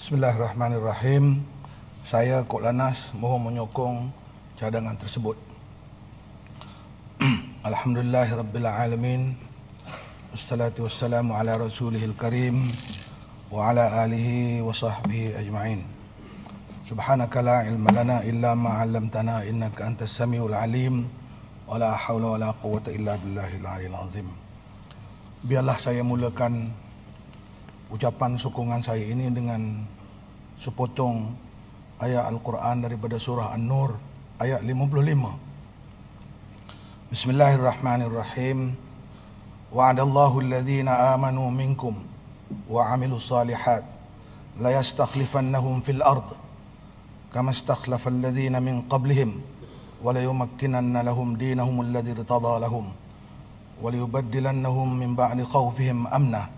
Bismillahirrahmanirrahim. Saya Kok Lanas mohon menyokong cadangan tersebut. Alhamdulillahirrabbilalamin. Wassalatu wassalamu ala rasulihil karim wa ala alihi wa sahbihi ajma'in. Subhanaka la ilma lana illa ma 'allamtana innaka antas samiul alim wa la haula wa la quwwata illa billahil aliyil azim. Biarlah saya mulakan ucapan sokongan saya ini dengan sepotong ayat Al-Quran daripada surah An-Nur ayat 55. Bismillahirrahmanirrahim. Wa'adallahu alladhina amanu minkum wa 'amilus salihat la yastakhlifannahum fil ard kama istakhlafa alladhina min qablihim wa la yumakkinanna lahum dinahum alladhi irtada lahum wa liyubaddilannahum min ba'di khawfihim amna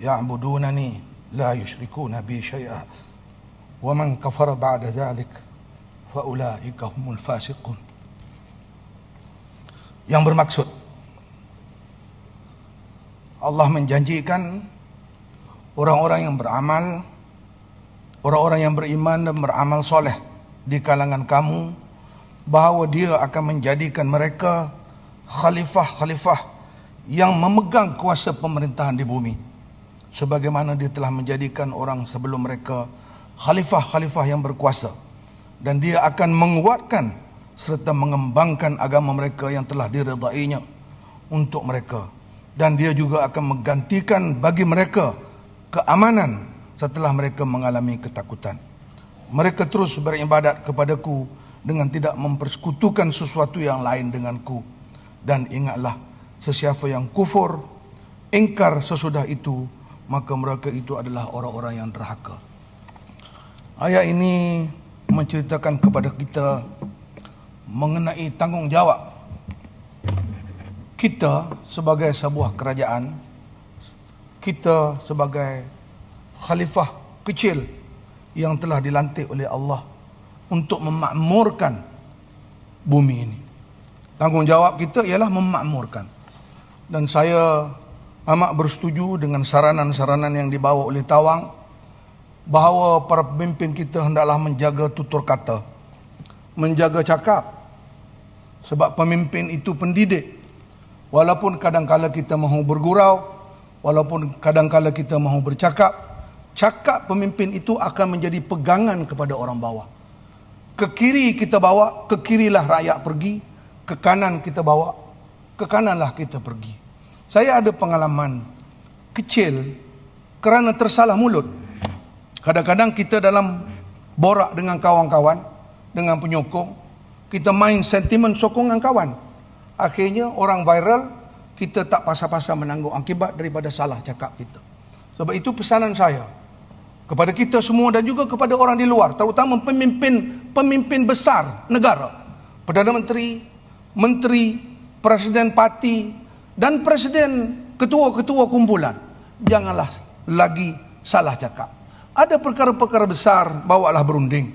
ya'budunani la yushrikuna bi syai'a wa man kafara ba'da dhalik fa ulaika humul fasiqun. Yang bermaksud, Allah menjanjikan orang-orang yang beramal, orang-orang yang beriman dan beramal soleh di kalangan kamu, bahawa Dia akan menjadikan mereka khalifah-khalifah yang memegang kuasa pemerintahan di bumi, sebagaimana Dia telah menjadikan orang sebelum mereka khalifah-khalifah yang berkuasa, dan Dia akan menguatkan serta mengembangkan agama mereka yang telah diredainya untuk mereka, dan Dia juga akan menggantikan bagi mereka keamanan setelah mereka mengalami ketakutan. Mereka terus beribadat kepadaku dengan tidak mempersekutukan sesuatu yang lain denganku, dan ingatlah, sesiapa yang kufur, ingkar sesudah itu, maka mereka itu adalah orang-orang yang derhaka. Ayat ini menceritakan kepada kita mengenai tanggungjawab kita sebagai sebuah kerajaan, kita sebagai khalifah kecil yang telah dilantik oleh Allah untuk memakmurkan bumi ini. Tanggungjawab kita ialah memakmurkan. Dan saya amat bersetuju dengan saranan-saranan yang dibawa oleh Tawang, bahawa para pemimpin kita hendaklah menjaga tutur kata, menjaga cakap, sebab pemimpin itu pendidik. Walaupun kadang-kala kita mahu bergurau, walaupun kadang-kala kita mahu bercakap, cakap pemimpin itu akan menjadi pegangan kepada orang bawah. Ke kiri kita bawa, ke kirilah rakyat pergi. Ke kanan kita bawa, ke kananlah kita pergi. Saya ada pengalaman kecil kerana tersalah mulut. Kadang-kadang kita dalam borak dengan kawan-kawan, dengan penyokong, kita main sentimen sokongan kawan. Akhirnya orang viral, kita tak pasal-pasal menanggung akibat daripada salah cakap kita. Sebab itu pesanan saya kepada kita semua dan juga kepada orang di luar, terutama pemimpin besar negara, Perdana Menteri, Menteri, Presiden Parti dan Presiden ketua-ketua kumpulan. Janganlah lagi salah cakap. Ada perkara-perkara besar, bawalah berunding.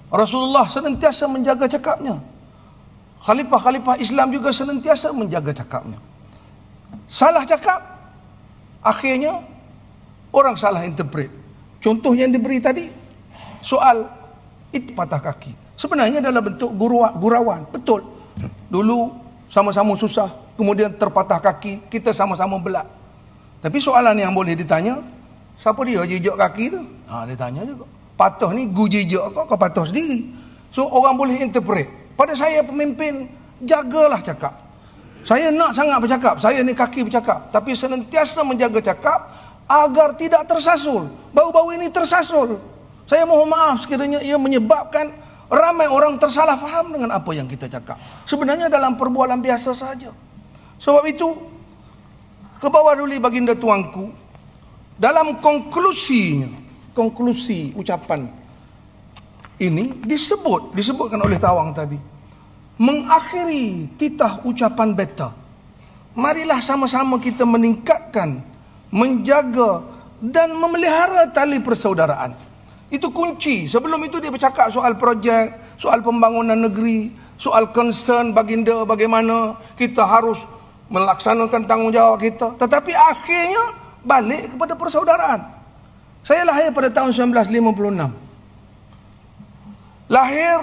Rasulullah senantiasa menjaga cakapnya. Khalifah-khalifah Islam juga senantiasa menjaga cakapnya. Salah cakap, akhirnya orang salah interpret. Contoh yang diberi tadi, soal itu patah kaki, sebenarnya dalam bentuk gurauan. Betul, dulu sama-sama susah, kemudian terpatah kaki, kita sama-sama belak. Tapi soalan yang boleh ditanya, siapa dia jejak kaki tu? Dia tanya juga, patah ni gu jejak kau patah sendiri. So orang boleh interpret. Pada saya pemimpin, jagalah cakap. Saya nak sangat bercakap, saya ni kaki bercakap, tapi senantiasa menjaga cakap agar tidak tersasul. Baru-baru ini tersasul. Saya mohon maaf sekiranya ia menyebabkan ramai orang tersalah faham dengan apa yang kita cakap. Sebenarnya dalam perbualan biasa saja. Sebab itu, ke bawah dulu baginda tuanku, dalam konklusi ucapan ini disebutkan oleh Tawang tadi, mengakhiri titah ucapan beta. Marilah sama-sama kita meningkatkan, menjaga dan memelihara tali persaudaraan. Itu kunci. Sebelum itu dia bercakap soal projek, soal pembangunan negeri, soal concern baginda bagaimana kita harus melaksanakan tanggungjawab kita. Tetapi akhirnya balik kepada persaudaraan. Saya lahir pada tahun 1956. Lahir,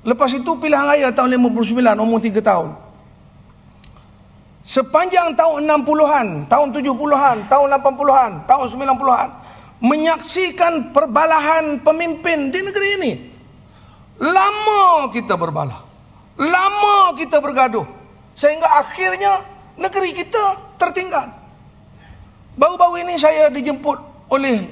lepas itu pilihan raya tahun 59, umur 3 tahun. Sepanjang tahun 60-an, tahun 70-an, tahun 80-an, tahun 90-an, menyaksikan perbalahan pemimpin di negeri ini. Lama kita berbalah, lama kita bergaduh, sehingga akhirnya negeri kita tertinggal. Baru-baru ini saya dijemput oleh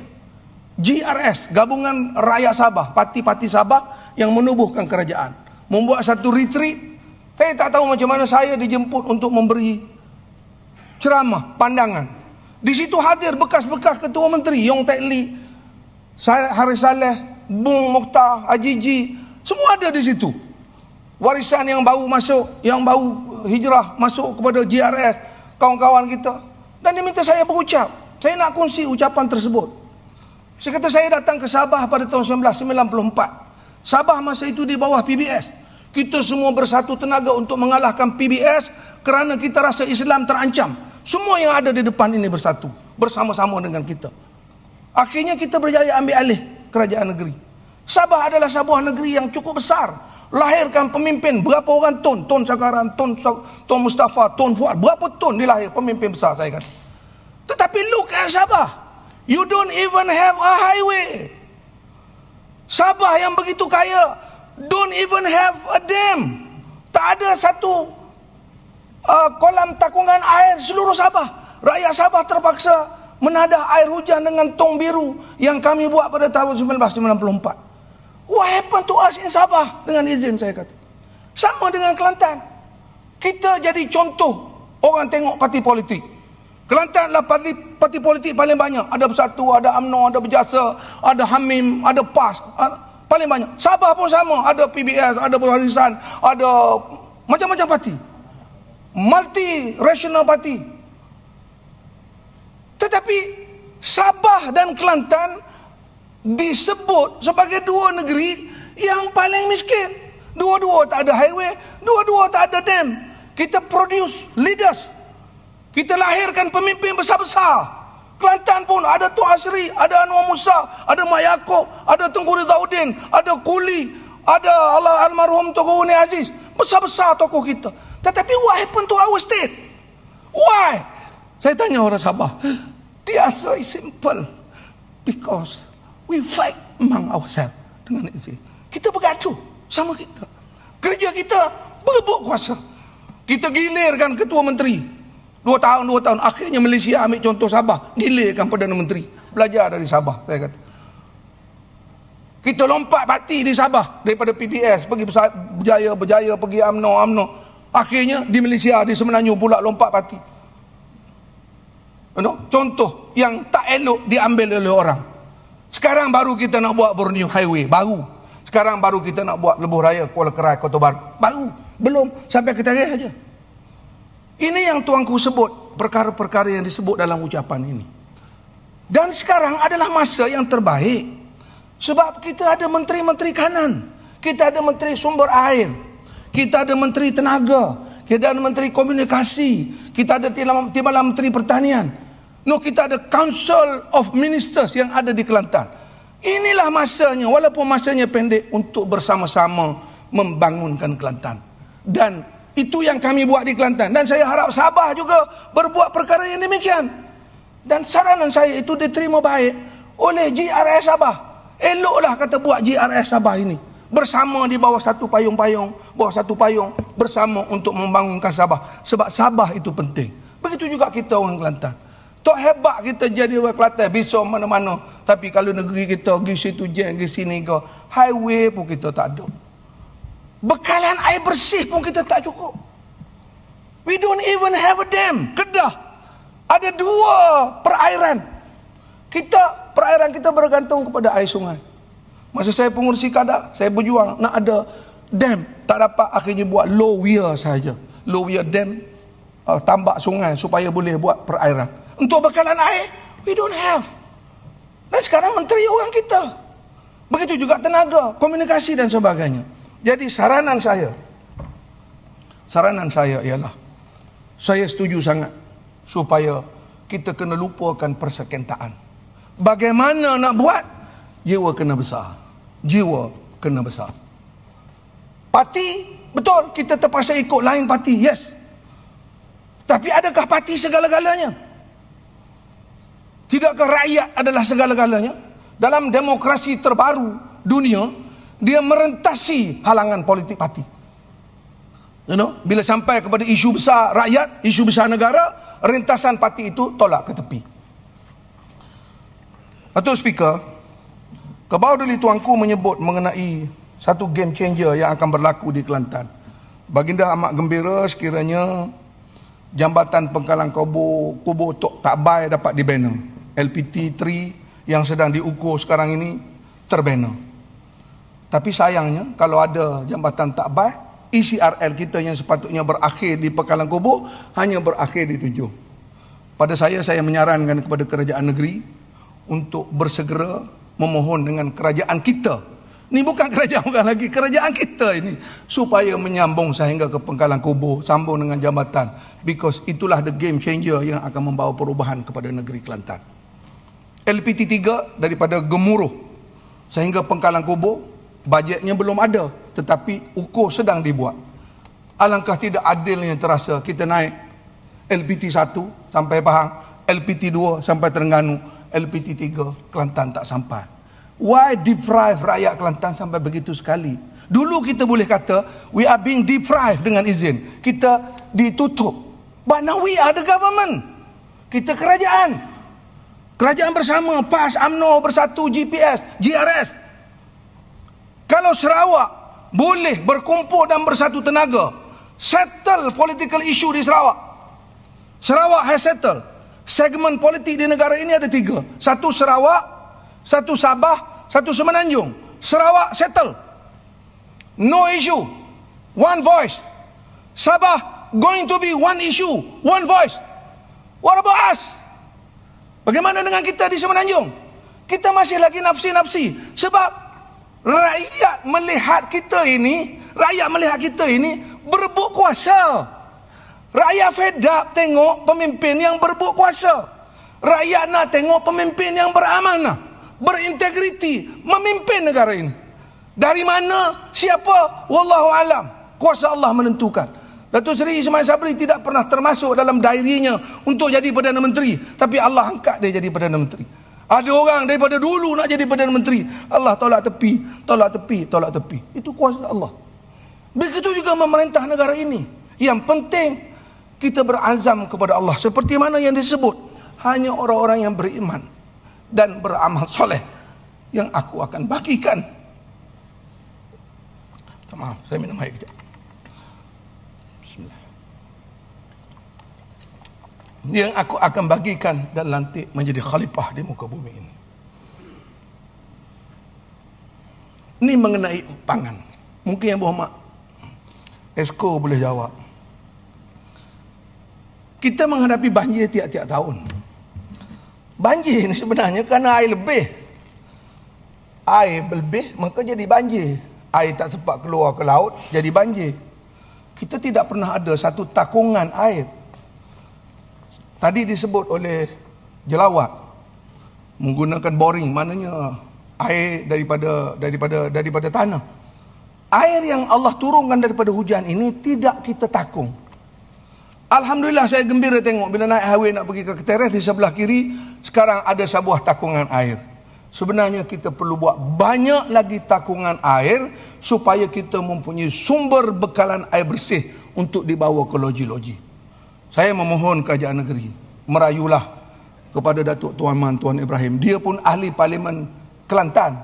GRS, Gabungan Rakyat Sabah, parti-parti Sabah yang menubuhkan kerajaan, membuat satu retreat. Saya tak tahu macam mana saya dijemput untuk memberi ceramah, pandangan. Di situ hadir bekas-bekas ketua menteri, Yong Tek Lee, Haris Saleh, Bung Mokhtar, Haji Ji, semua ada di situ. Warisan yang baru masuk, yang baru hijrah masuk kepada GRS, kawan-kawan kita. Dan dia minta saya berucap. Saya nak kongsi ucapan tersebut. Saya kata saya datang ke Sabah pada tahun 1994. Sabah masa itu di bawah PBS. Kita semua bersatu tenaga untuk mengalahkan PBS kerana kita rasa Islam terancam. Semua yang ada di depan ini bersatu, bersama-sama dengan kita. Akhirnya kita berjaya ambil alih kerajaan negeri. Sabah adalah sebuah negeri yang cukup besar. Lahirkan pemimpin, berapa orang Tun? Tun Sakaran, Tun Mustafa, Tun Fuad. Berapa Tun dilahir pemimpin besar, saya kata. Tetapi look at Sabah. You don't even have a highway. Sabah yang begitu kaya don't even have a dam. Tak ada satu kolam takungan air seluruh Sabah. Rakyat Sabah terpaksa menadah air hujan dengan tong biru yang kami buat pada tahun 1994. What happened to us in Sabah? Dengan izin saya kata. Sama dengan Kelantan. Kita jadi contoh orang tengok parti politik. Kelantan adalah parti politik paling banyak. Ada Bersatu, ada UMNO, ada Berjasa, ada Hamim, ada PAS. Paling banyak. Sabah pun sama. Ada PBS, ada Berharisan, ada macam-macam parti. Multi-rational parti. Tetapi Sabah dan Kelantan disebut sebagai dua negeri yang paling miskin. Dua-dua tak ada highway, dua-dua tak ada dam. Kita produce leaders. Kita lahirkan pemimpin besar-besar. Kelantan pun ada Tun Asri, ada Anwar Musa, ada Mak Yaakob, ada Tengku Rizauddin, ada Kuli, ada almarhum Tengku Uni Aziz. Besar-besar tokoh kita. Tetapi what happened to our state? Why? Saya tanya orang Sabah. The answer is simple. Because we fight among ourselves. Dengan izin. Kita bergaduh sama kita. Kerja kita berebut kuasa. Kita gilirkan ketua menteri. 2 tahun. Akhirnya Malaysia ambil contoh Sabah. Gilirkan Perdana Menteri. Belajar dari Sabah, saya kata. Kita lompat parti di Sabah. Daripada PBS. Pergi Berjaya, pergi UMNO. Akhirnya di Malaysia, di Semenanjung pula lompat parti. Contoh yang tak elok diambil oleh orang. Sekarang baru kita nak buat Borneo Highway. Baru. Sekarang baru kita nak buat Lebuh Raya Kuala Kerai, Kota Baru. Baru. Belum. Sampai ke tarikh saja. Ini yang tuanku sebut. Perkara-perkara yang disebut dalam ucapan ini. Dan sekarang adalah masa yang terbaik. Sebab kita ada menteri-menteri kanan. Kita ada menteri sumber air. Kita ada menteri tenaga. Kita ada menteri komunikasi. Kita ada timbalan menteri pertanian. Kita ada Council of Ministers yang ada di Kelantan. Inilah masanya, walaupun masanya pendek, untuk bersama-sama membangunkan Kelantan. Dan itu yang kami buat di Kelantan. Dan saya harap Sabah juga berbuat perkara yang demikian. Dan saranan saya itu diterima baik oleh GRS Sabah. Eloklah kata buat GRS Sabah ini. Bersama di bawah satu payung, bersama untuk membangunkan Sabah. Sebab Sabah itu penting. Begitu juga kita orang Kelantan. Tak hebat kita jadi orang Kelantan, bisa mana-mana. Tapi kalau negeri kita pergi situ jeng, pergi sini ke, highway pun kita tak ada. Bekalan air bersih pun kita tak cukup. We don't even have a dam. Kedah ada 2 perairan. Perairan kita bergantung kepada air sungai. Masa saya pengurusi Kedah, saya berjuang nak ada dam. Tak dapat, akhirnya buat low weir saja. Low weir dam, tambak sungai supaya boleh buat perairan. Untuk bekalan air, we don't have. Dan sekarang menteri orang kita. Begitu juga tenaga, komunikasi dan sebagainya. Jadi saranan saya ialah, saya setuju sangat supaya kita kena lupakan persekentaan. Bagaimana nak buat? Jiwa kena besar. Jiwa kena besar. Parti, betul, kita terpaksa ikut lain parti, yes. Tapi adakah parti segala-galanya? Tidakkah rakyat adalah segala-galanya? Dalam demokrasi terbaru dunia, dia merentasi halangan politik parti. You know, bila sampai kepada isu besar rakyat, isu besar negara, rentasan parti itu tolak ke tepi. Datuk Speaker, Kebauduli Tuanku menyebut mengenai satu game changer yang akan berlaku di Kelantan. Baginda amat gembira sekiranya Jambatan Pengkalan Kubur Tok Takbai dapat dibina. LPT 3 yang sedang diukur sekarang ini terbina. Tapi sayangnya kalau ada Jambatan Takbai, ECRL kita yang sepatutnya berakhir di Pengkalan Kubur hanya berakhir di 7. Pada saya menyarankan kepada kerajaan negeri untuk bersegera memohon dengan kerajaan kita. Ini bukan kerajaan orang lagi, kerajaan kita ini, supaya menyambung sehingga ke Pengkalan Kubur, sambung dengan jambatan, because itulah the game changer yang akan membawa perubahan kepada negeri Kelantan. LPT 3 daripada Gemuruh sehingga Pengkalan Kubur, bajetnya belum ada, tetapi ukur sedang dibuat. Alangkah tidak adilnya terasa kita naik LPT 1 sampai Pahang, LPT 2 sampai Terengganu, LPT 3 Kelantan tak sampai. Why deprive rakyat Kelantan sampai begitu sekali? Dulu kita boleh kata we are being deprived dengan izin, kita ditutup. But now we are the government. Kita kerajaan. Kerajaan bersama, PAS, UMNO bersatu, GPS, GRS. Kalau Sarawak boleh berkumpul dan bersatu tenaga, settle political issue di Sarawak. Sarawak has settle. Segmen politik di negara ini ada 3. Satu Sarawak, satu Sabah, satu Semenanjung. Sarawak settle. No issue. One voice. Sabah going to be one issue, one voice. What about us? Bagaimana dengan kita di Semenanjung? Kita masih lagi nafsi-nafsi. Sebab rakyat melihat kita ini berebut kuasa. Rakyat fed up tengok pemimpin yang berebut kuasa. Rakyat nak tengok pemimpin yang beramanah, berintegriti, memimpin negara ini. Dari mana? Siapa? Wallahu alam. Kuasa Allah menentukan. Datuk Seri Ismail Sabri tidak pernah termasuk dalam diarinya untuk jadi Perdana Menteri, tapi Allah angkat dia jadi Perdana Menteri. Ada orang daripada dulu nak jadi Perdana Menteri, Allah tolak tepi. Itu kuasa Allah. Begitu juga memerintah negara ini. Yang penting kita berazam kepada Allah, seperti mana yang disebut, hanya orang-orang yang beriman dan beramal soleh yang aku akan bagikan. Maaf, saya minum air kejap. Bismillah. Yang aku akan bagikan dan lantik menjadi khalifah di muka bumi ini. Ini mengenai pangan. Mungkin yang berhormat Esko boleh jawab. Kita menghadapi banjir tiap-tiap tahun. Banjir ini sebenarnya kerana air lebih. Air lebih maka jadi banjir. Air tak sempat keluar ke laut, jadi banjir. Kita tidak pernah ada satu takungan air. Tadi disebut oleh Jelawat, menggunakan boring, maknanya air daripada tanah. Air yang Allah turunkan daripada hujan ini tidak kita takung. Alhamdulillah, saya gembira tengok bila naik highway nak pergi ke teres, di sebelah kiri sekarang ada sebuah takungan air. Sebenarnya kita perlu buat banyak lagi takungan air supaya kita mempunyai sumber bekalan air bersih untuk dibawa ke loji-loji. Saya memohon kerajaan negeri, merayulah kepada Datuk Tuan Man Tuan Ibrahim. Dia pun ahli Parlimen Kelantan,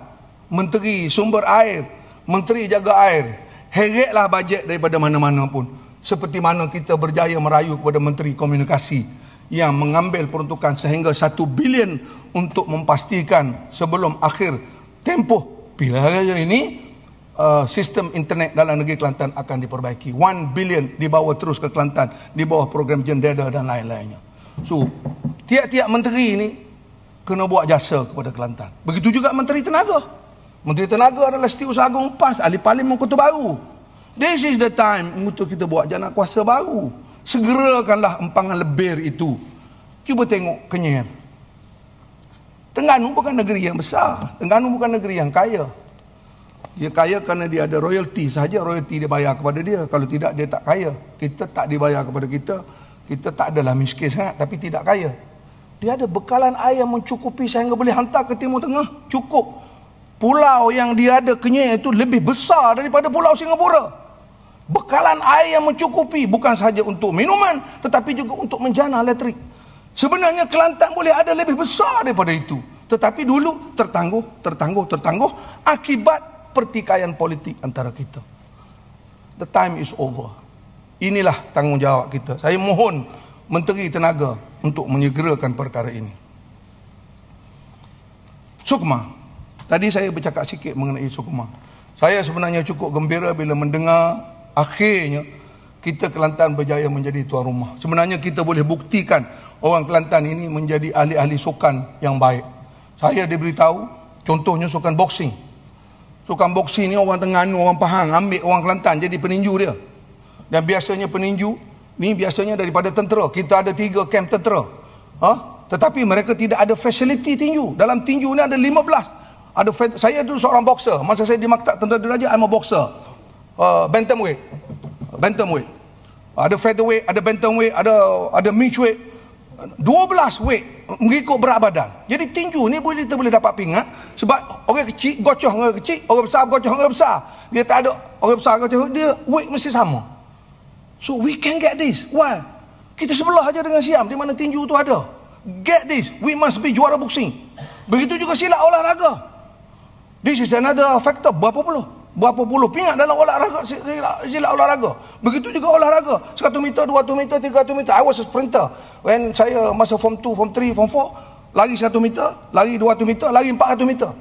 Menteri Sumber Air, Menteri Jaga Air. Heretlah bajet daripada mana-mana pun. Seperti mana kita berjaya merayu kepada Menteri Komunikasi yang mengambil peruntukan sehingga 1 bilion untuk memastikan sebelum akhir tempoh pilihan ini sistem internet dalam negeri Kelantan akan diperbaiki. 1 bilion dibawa terus ke Kelantan di bawah program jendela dan lain-lainnya. So, tiap-tiap menteri ini kena buat jasa kepada Kelantan. Begitu juga Menteri Tenaga. Menteri Tenaga adalah Setiausaha Agung PAS, ahli Parlimen Kota Baru. This is the time untuk kita buat jana kuasa baru. Segerakanlah empangan lebir itu. Cuba tengok Kenyir. Terengganu bukan negeri yang besar. Terengganu bukan negeri yang kaya. Dia kaya kerana dia ada royalty sahaja. Royalty dia bayar kepada dia. Kalau tidak, dia tak kaya. Kita tak dibayar kepada kita. Kita tak adalah miskin sangat, tapi tidak kaya. Dia ada bekalan air yang mencukupi sehingga boleh hantar ke Timur Tengah. Cukup. Pulau yang dia ada Kenyir itu lebih besar daripada pulau Singapura. Bekalan air yang mencukupi. Bukan sahaja untuk minuman, tetapi juga untuk menjana elektrik. Sebenarnya Kelantan boleh ada lebih besar daripada itu. Tetapi dulu tertangguh akibat pertikaian politik antara kita. The time is over. Inilah tanggungjawab kita. Saya mohon Menteri Tenaga untuk menyegerakan perkara ini. Sukma. Tadi saya bercakap sikit mengenai Sukma. Saya sebenarnya cukup gembira bila mendengar akhirnya kita Kelantan berjaya menjadi tuan rumah. Sebenarnya kita boleh buktikan orang Kelantan ini menjadi ahli-ahli sukan yang baik. Saya diberitahu, contohnya sukan boxing. Sukan boxing ni orang Terengganu, orang Pahang ambil orang Kelantan jadi peninju dia. Dan biasanya peninju ni biasanya daripada tentera. Kita ada 3 kamp tentera. Tetapi mereka tidak ada fasiliti tinju. Dalam tinju ni ada 15. Saya dulu seorang boxer. Masa saya di Maktab Tentera Diraja, I'm a boxer. Bantamweight. Ada featherweight, ada bantamweight, ada midgeweight. 12 weight mengikut berat badan. Jadi tinju ni kita boleh dapat pingat sebab orang kecil gocoh orang kecil, orang besar gocoh orang besar. Dia tak ada orang besar gocoh, dia weight mesti sama. So we can get this. Why? Kita sebelah aja dengan Siam di mana tinju tu ada. Get this. We must be juara boxing. Begitu juga silat olahraga. This is another factor. Berapa puluh pingat dalam olahraga, silat olahraga. Begitu juga olahraga 100 meter, 200 meter, 300 meter. I was a sprinter when saya masa form 2, form 3, form 4. Lari 100 meter, lari 200 meter, lari 400 meter.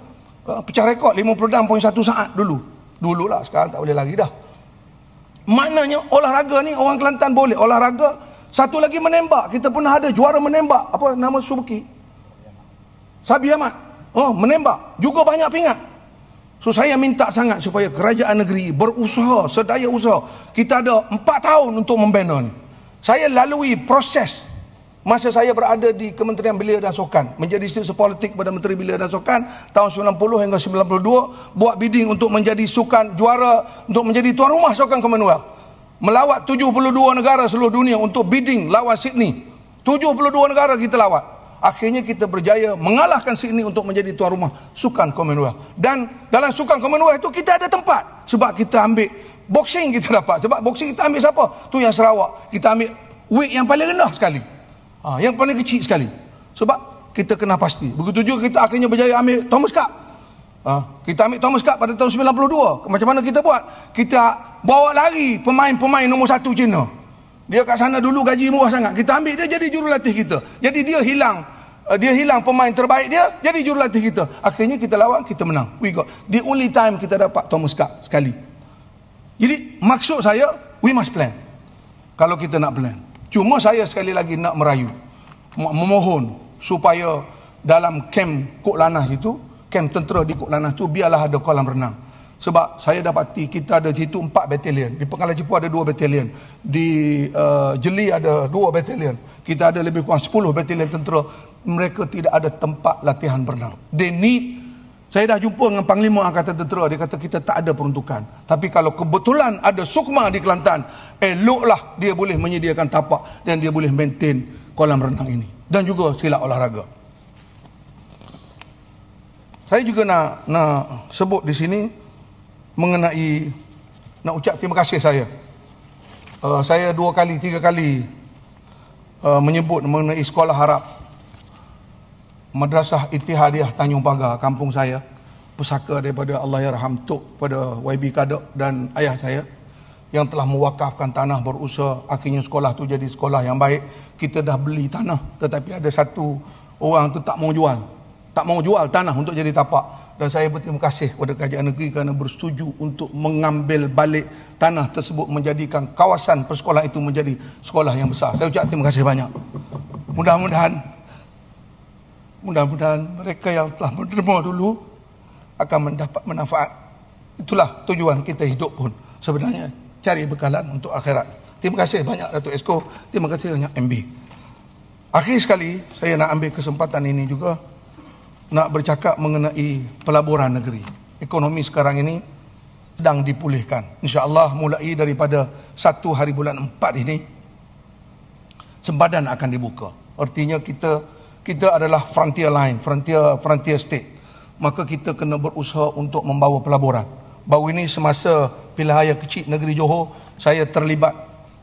Pecah rekod 56.1 saat dulu lah. Sekarang tak boleh lari dah. Maknanya olahraga ni orang Kelantan boleh olahraga. Satu lagi menembak. Kita pernah ada juara menembak. Apa nama Subeki? Sabi Ahmad. Menembak. Juga banyak pingat. So saya minta sangat supaya kerajaan negeri berusaha, sedaya usaha. Kita ada 4 tahun untuk membina ni. Saya lalui proses masa saya berada di Kementerian Belia dan Sukan, menjadi stafsus politik kepada Menteri Belia dan Sukan tahun 90 hingga 92, buat bidding untuk menjadi sukan juara, untuk menjadi tuan rumah sukan Commonwealth. Melawat 72 negara seluruh dunia untuk bidding lawan Sydney. 72 negara kita lawat. Akhirnya kita berjaya mengalahkan Sydney untuk menjadi tuan rumah sukan Commonwealth. Dan dalam sukan Commonwealth itu kita ada tempat. Sebab kita ambil boxing, kita dapat. Sebab boxing kita ambil siapa? Tu yang Sarawak. Kita ambil weight yang paling rendah sekali. Yang paling kecil sekali. Sebab kita kena pasti. Begitu juga kita akhirnya berjaya ambil Thomas Cup. Kita ambil Thomas Cup pada tahun 92. Macam mana kita buat? Kita bawa lari pemain-pemain nombor 1 Cina. Dia kat sana dulu gaji murah sangat. Kita ambil dia jadi jurulatih kita. Jadi dia hilang pemain terbaik dia, jadi jurulatih kita. Akhirnya kita lawan, kita menang. We got the only time kita dapat Thomas Cup sekali. Jadi maksud saya, we must plan. Kalau kita nak plan. Cuma saya sekali lagi nak merayu, memohon supaya dalam kamp Kok Lanah itu, kamp tentera di Kok Lanah itu, biarlah ada kolam renang. Sebab saya dapati kita ada di situ 4 batalion. Di Pengkalan Cipu ada 2 batalion. Di Jeli ada 2 batalion. Kita ada lebih kurang 10 batalion tentera. Mereka tidak ada tempat latihan berenang. They need. Saya dah jumpa dengan Panglima Angkatan Tentera. Dia kata kita tak ada peruntukan. Tapi kalau kebetulan ada Sukma di Kelantan, eloklah dia boleh menyediakan tapak dan dia boleh maintain kolam renang ini. Dan juga silat olahraga. Saya juga nak sebut di sini mengenai, nak ucap terima kasih saya. Saya 2 kali, 3 kali menyebut mengenai sekolah harap Madrasah Ittihadiah Tanjung Pagar, kampung saya. Pusaka daripada Allahyarham Tok pada YB Kadok dan ayah saya yang telah mewakafkan tanah, berusaha akhirnya sekolah tu jadi sekolah yang baik. Kita dah beli tanah, tetapi ada satu orang tu tak mau jual tanah untuk jadi tapak. Dan saya berterima kasih kepada kerajaan negeri kerana bersetuju untuk mengambil balik tanah tersebut, menjadikan kawasan persekolahan itu menjadi sekolah yang besar. Saya ucap terima kasih banyak. Mudah-mudahan mereka yang telah menerima dulu akan mendapat manfaat. Itulah tujuan kita hidup pun sebenarnya, cari bekalan untuk akhirat. Terima kasih banyak Datuk Esko, terima kasih banyak MB. Akhir sekali saya nak ambil kesempatan ini juga nak bercakap mengenai pelaburan negeri. Ekonomi sekarang ini sedang dipulihkan. InsyaAllah mulai daripada 1 hari bulan 4 ini, sempadan akan dibuka. Artinya kita adalah frontier line, frontier state. Maka kita kena berusaha untuk membawa pelaburan. Baru ini semasa Pilihan Raya Kecil Negeri Johor, saya terlibat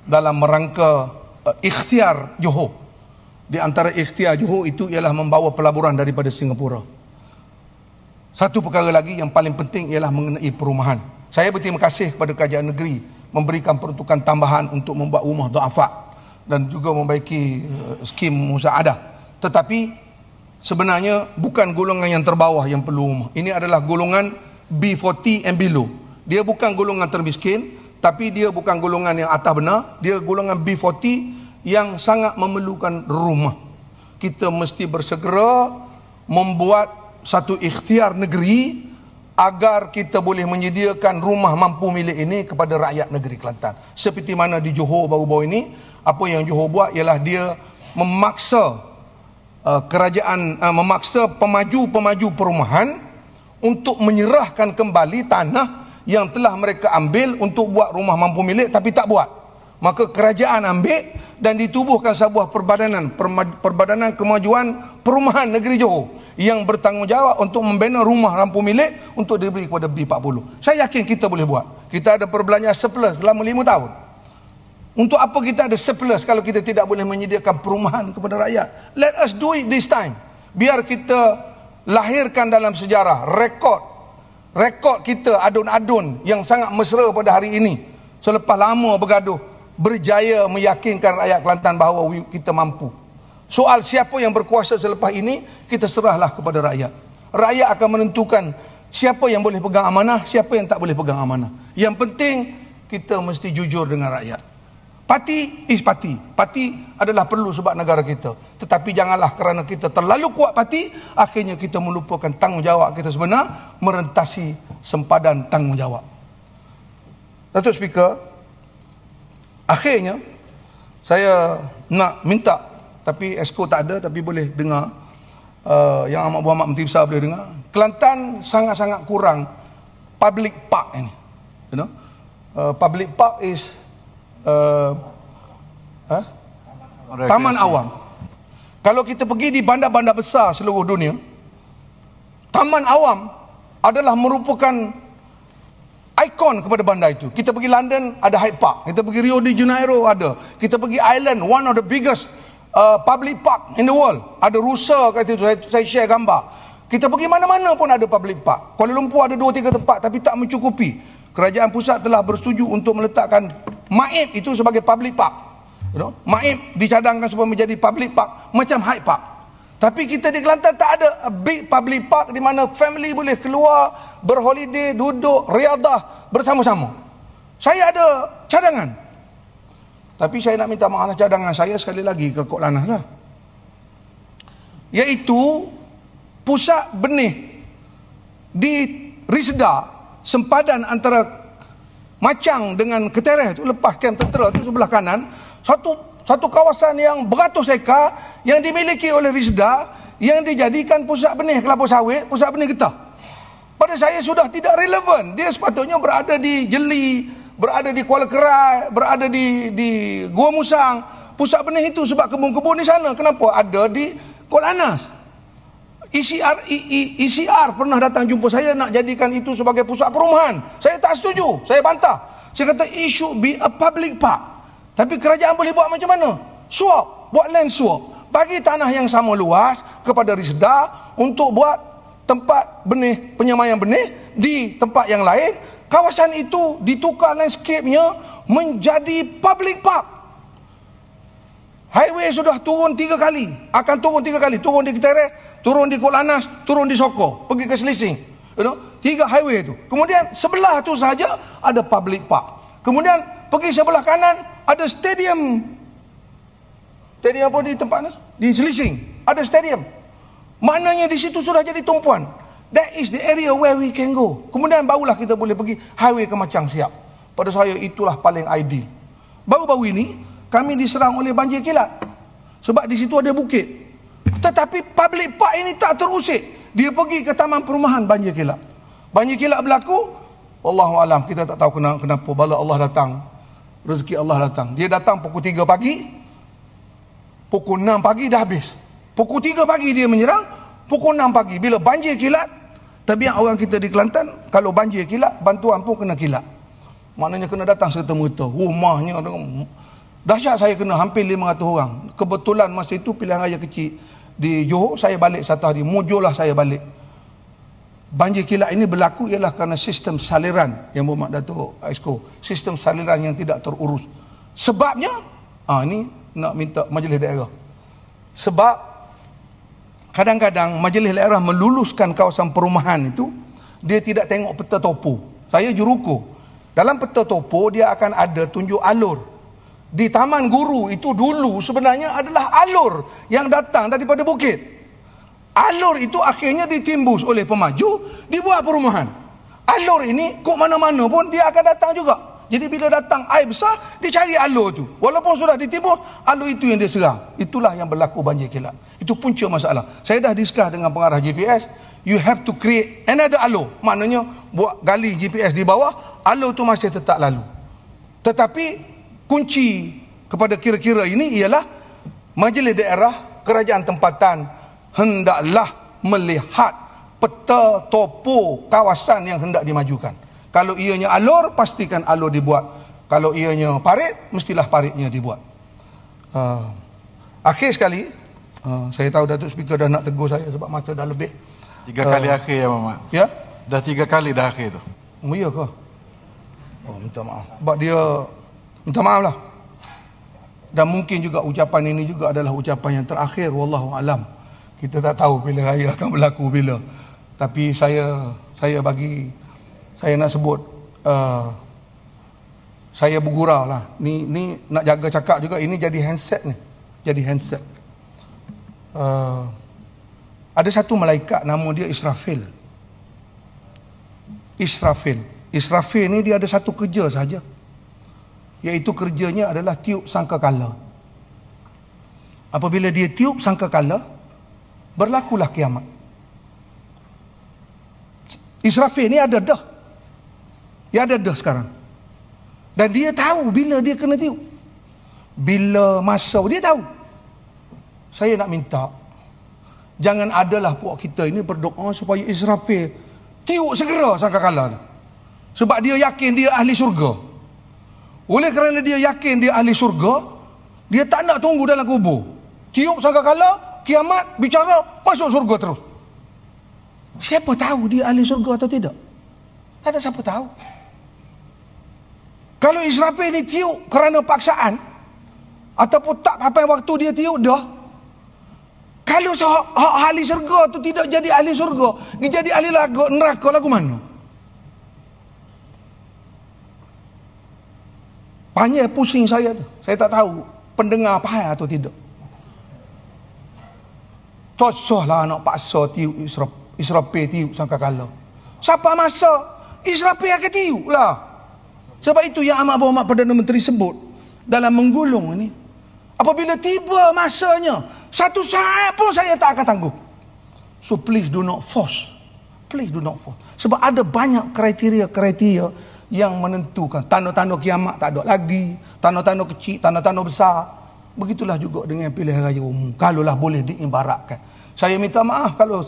dalam merangka ikhtiar Johor. Di antara ikhtiar Johor itu ialah membawa pelaburan daripada Singapura. Satu perkara lagi yang paling penting ialah mengenai perumahan. Saya berterima kasih kepada Kerajaan Negeri memberikan peruntukan tambahan untuk membuat rumah du'afa dan juga membaiki skim musaadah. Tetapi sebenarnya bukan golongan yang terbawah yang perlu rumah. Ini adalah golongan B40 and below. Dia bukan golongan termiskin, tapi dia bukan golongan yang atas benar. Dia golongan B40 yang sangat memerlukan rumah. Kita mesti bersegera membuat satu ikhtiar negeri agar kita boleh menyediakan rumah mampu milik ini kepada rakyat negeri Kelantan. Seperti mana di Johor baru-baru ini, apa yang Johor buat ialah dia memaksa memaksa pemaju perumahan untuk menyerahkan kembali tanah yang telah mereka ambil untuk buat rumah mampu milik tapi tak buat. Maka kerajaan ambil dan ditubuhkan sebuah Perbadanan Kemajuan Perumahan Negeri Johor yang bertanggungjawab untuk membina rumah mampu milik untuk diberi kepada B40. Saya yakin kita boleh buat. Kita ada perbelanjaan surplus selama 5 tahun. Untuk apa kita ada surplus kalau kita tidak boleh menyediakan perumahan kepada rakyat? Let us do it this time. Biar kita lahirkan dalam sejarah rekod kita adun-adun yang sangat mesra pada hari ini. Selepas lama bergaduh, berjaya meyakinkan rakyat Kelantan bahawa kita mampu. Soal siapa yang berkuasa selepas ini, kita serahlah kepada rakyat. Rakyat akan menentukan siapa yang boleh pegang amanah, siapa yang tak boleh pegang amanah. Yang penting kita mesti jujur dengan rakyat. Parti is parti. Parti adalah perlu sebab negara kita. Tetapi janganlah kerana kita terlalu kuat parti, akhirnya kita melupakan tanggungjawab kita sebenar, merentasi sempadan tanggungjawab. Datuk Speaker, akhirnya saya nak minta, tapi Esko tak ada, tapi boleh dengar, yang Amat Berhormat Menteri Besar boleh dengar. Kelantan sangat-sangat kurang public park ini. You know? Public park is taman awam. Kalau kita pergi di bandar-bandar besar seluruh dunia, taman awam adalah merupakan ikon kepada bandar itu. Kita pergi London, ada Hyde Park. Kita pergi Rio de Janeiro, ada. Kita pergi Ireland, one of the biggest public park in the world. Ada rusa kat situ, saya share gambar. Kita pergi mana-mana pun ada public park. Kuala Lumpur ada 2-3 tempat tapi tak mencukupi. Kerajaan pusat telah bersetuju untuk meletakkan Maib itu sebagai public park. You know? Maib dicadangkan supaya menjadi public park macam Hyde Park. Tapi kita di Kelantan tak ada a big public park di mana family boleh keluar, berholiday, duduk, riadah bersama-sama. Saya ada cadangan. Tapi saya nak minta maaf, cadangan saya sekali lagi ke Kok Lanah lah. Iaitu pusat benih di Risda, sempadan antara Macang dengan Ketereh tu, lepas kem tentera tu sebelah kanan, satu kawasan yang beratus ekar yang dimiliki oleh Risda yang dijadikan pusat benih kelapa sawit, pusat benih getah. Pada saya sudah tidak relevan. Dia sepatutnya berada di Jeli, berada di Kuala Kerai, berada di Gua Musang. Pusat benih itu sebab kebun-kebun di sana. Kenapa ada di Kuala Anas? ECR pernah datang jumpa saya nak jadikan itu sebagai pusat perumahan. Saya tak setuju, saya bantah. Saya kata it should be a public park. Tapi kerajaan boleh buat macam mana? Swap, buat land swap. Bagi tanah yang sama luas kepada Risda untuk buat tempat benih, penyemaian benih di tempat yang lain. Kawasan itu ditukar landscape-nya menjadi public park. Highway sudah turun 3 kali, akan turun 3 kali. Turun di Ketereh, turun di Kok Lanah, turun di Sokor, pergi ke Selising. You know, 3 highway itu. Kemudian sebelah tu saja ada public park. Kemudian pergi sebelah kanan ada stadium. Stadium apa di tempat ni? Di Selising ada stadium. Maknanya di situ sudah jadi tumpuan. That is the area where we can go. Kemudian barulah kita boleh pergi highway ke Macang Siap. Pada saya itulah paling ideal. Baru-baru ini kami diserang oleh banjir kilat sebab di situ ada bukit. Tetapi public park ini tak terusik. Dia pergi ke taman perumahan, banjir kilat. Banjir kilat berlaku, wallahualam, kita tak tahu kenapa bala Allah datang, rezeki Allah datang. Dia datang pukul 3 pagi, pukul 6 pagi dah habis. Pukul 3 pagi dia menyerang, pukul 6 pagi. Bila banjir kilat, tabiat orang kita di Kelantan, kalau banjir kilat, bantuan pun kena kilat. Maknanya kena datang serta-merta. Rumahnya, dahsyat, saya kena hampir 500 orang. Kebetulan masa itu pilihan raya kecil di Johor, saya balik satu hari, mujulah saya balik. Banjir kilat ini berlaku ialah kerana sistem saliran yang bermakna Datuk Exco, sistem saliran yang tidak terurus. Sebabnya, ini nak minta majlis daerah. Sebab kadang-kadang majlis daerah meluluskan kawasan perumahan itu, dia tidak tengok peta topo. Saya juruko. Dalam peta topo dia akan ada tunjuk alur. Di Taman Guru itu dulu sebenarnya adalah alur yang datang daripada bukit. Alur itu akhirnya ditimbus oleh pemaju, dibuat perumahan. Alur ini kok mana-mana pun dia akan datang juga. Jadi bila datang air besar, dia cari alur tu. Walaupun sudah ditimbus, alur itu yang dia serang. Itulah yang berlaku banjir kilat. Itu punca masalah. Saya dah discuss dengan pengarah GPS, you have to create another alur. Maknanya buat gali GPS di bawah, alur tu masih tetap lalu. Tetapi kunci kepada kira-kira ini ialah majlis daerah, kerajaan tempatan hendaklah melihat peta topo kawasan yang hendak dimajukan. Kalau ianya alur, pastikan alur dibuat. Kalau ianya parit, mestilah paritnya dibuat. Akhir sekali, saya tahu Datuk Speaker dah nak tegur saya sebab masa dah lebih. 3 kali akhir ya Mamat. Ya? Dah 3 kali dah akhir tu. Oh ya ke? Oh, minta maaf. Sebab dia minta maaf lah. Dan mungkin juga ucapan ini juga adalah ucapan yang terakhir, wallahu alam. Kita tak tahu bila raya akan berlaku bila. Tapi saya nak sebut, saya bergurau lah. Ni nak jaga cakap juga, ini jadi handset ni. Jadi handset. Ada satu malaikat nama dia Israfil. Israfil ni dia ada satu kerja saja. Iaitu kerjanya adalah tiup sangkakala. Apabila dia tiup sangkakala, berlakulah kiamat. Israfil ni ada dah. Dia ada dah sekarang. Dan dia tahu bila dia kena tiup. Bila masa dia tahu. Saya nak minta, jangan adalah puak kita ini berdoa supaya Israfil tiup segera sangkakala. Sebab dia yakin dia ahli syurga. Oleh kerana dia yakin dia ahli syurga, dia tak nak tunggu dalam kubur. Tiup sangkakala, kiamat, bicara, masuk syurga terus. Siapa tahu dia ahli syurga atau tidak? Tak ada siapa tahu. Kalau Israfil ni tiup kerana paksaan, ataupun tak sampai waktu dia tiup dah, kalau ahli syurga tu tidak jadi ahli syurga, dia jadi ahli neraka lagu mana? Banyak pusing saya tu. Saya tak tahu pendengar faham atau tidak. Tosahlah nak paksa tiup Israfil tiup sangkakala. Siapa masa Israfil akan tiup lah. Sebab itu yang amat berhormat Perdana Menteri sebut dalam menggulung ini, apabila tiba masanya, satu saat pun saya tak akan tangguh. So please do not force. Please do not force. Sebab ada banyak kriteria yang menentukan. Tanda-tanda kiamat tak ada lagi, tanda-tanda kecil, tanda-tanda besar. Begitulah juga dengan pilihan raya umum. Kalaulah boleh diibaratkan. Saya minta maaf kalau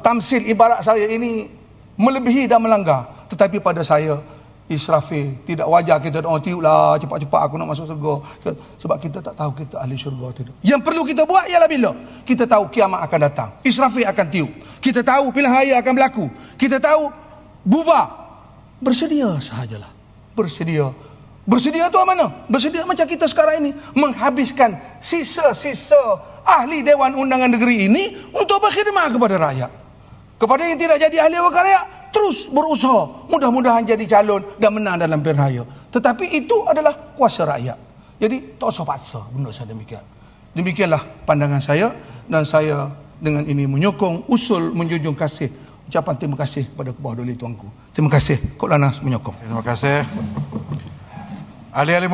tamsil ibarat saya ini melebihi dan melanggar. Tetapi pada saya, Israfil, tidak wajar kita doa tiup lah cepat-cepat aku nak masuk syurga. Sebab kita tak tahu kita ahli syurga atau tidak. Yang perlu kita buat ialah bila kita tahu kiamat akan datang, Israfil akan tiup, kita tahu pilihan raya akan berlaku, kita tahu bubar, bersedia sahajalah. Bersedia tu mana? Bersedia macam kita sekarang ini, menghabiskan sisa-sisa ahli Dewan Undangan Negeri ini untuk berkhidmat kepada rakyat. Kepada yang tidak jadi ahli wakil rakyat, terus berusaha mudah-mudahan jadi calon dan menang dalam pilihan raya. Tetapi itu adalah kuasa rakyat. Jadi tak usah paksa benda saya demikian. Demikianlah pandangan saya, dan saya dengan ini menyokong usul menjunjung kasih. Ucapan terima kasih kepada Kebawah Duli Tuanku. Terima kasih Kok Lanas menyokong. Terima kasih. Ahli-ahli